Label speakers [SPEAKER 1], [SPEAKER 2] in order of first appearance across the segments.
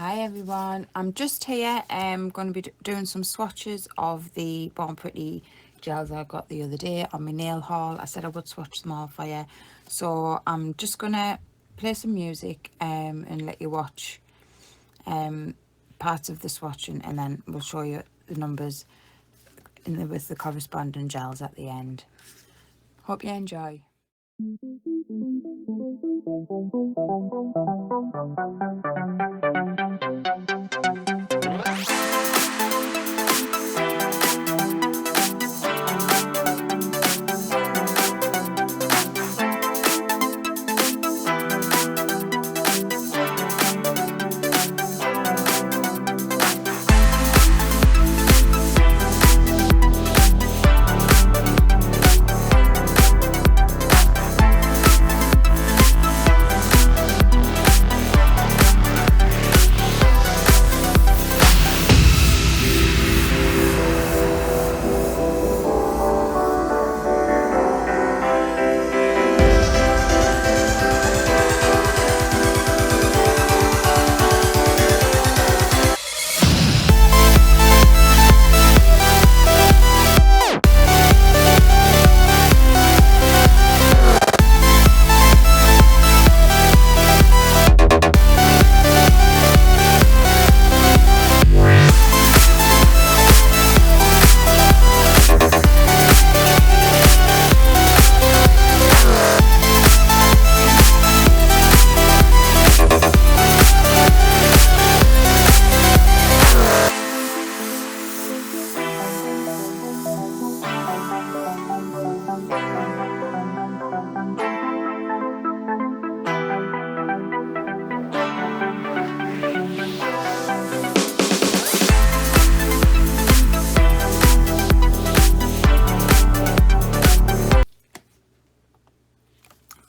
[SPEAKER 1] Hi everyone, I'm just here. I'm going to be doing some swatches of the Born Pretty gels I got the other day on my nail haul. I said I would swatch them all for you, so I'm just going to play some music and let you watch parts of the swatching, and then we'll show you the numbers with the corresponding gels at the end. Hope you enjoy.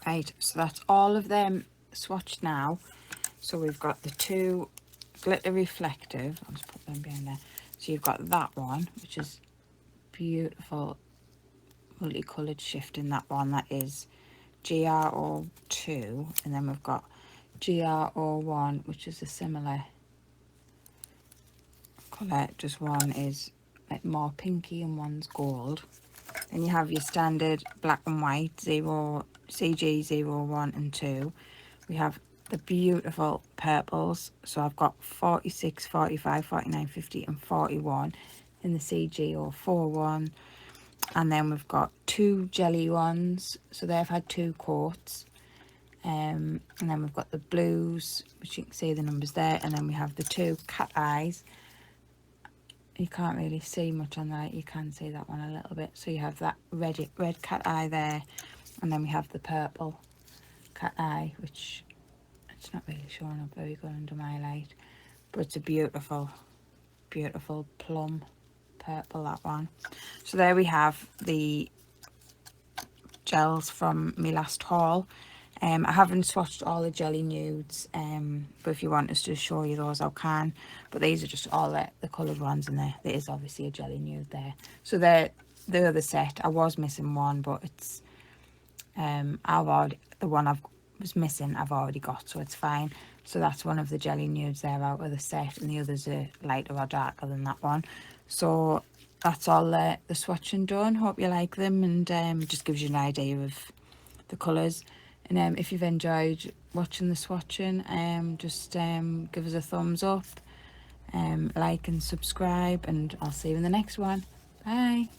[SPEAKER 1] Right, so that's all of them swatched now. So we've got the two glitter reflective. I'll just put them behind there. So you've got that one, which is beautiful multicoloured shift in that one. That is GR02, and then we've got GR01, which is a similar colour, just one is like more pinky and one's gold. Then you have your standard black and white CG01 and 2. We have the beautiful purples, so I've got 46, 45, 49, 50 and 41 in the CG04 one. And then we've got two jelly ones, so they've had 2 coats. And then we've got the blues, which you can see the numbers there, and then we have the 2 cat eyes. You can't really see much on that, you can see that one a little bit. So you have that red cat eye there, and then we have the purple cat eye, which it's not really showing up very good under my light, but it's a beautiful plum purple, that one. So there we have the gels from my last haul. I haven't swatched all the jelly nudes, but if you want us to show you those, I can. But these are just all the coloured ones in there. There is obviously a jelly nude there. So they're the other set. I was missing one, but it's the one I was missing I've already got, so it's fine. So that's one of the jelly nudes there out of the set, and the others are lighter or darker than that one. So that's all the swatching done. Hope you like them, and it just gives you an idea of the colours. And if you've enjoyed watching the swatching, just give us a thumbs up, like and subscribe, and I'll see you in the next one. Bye.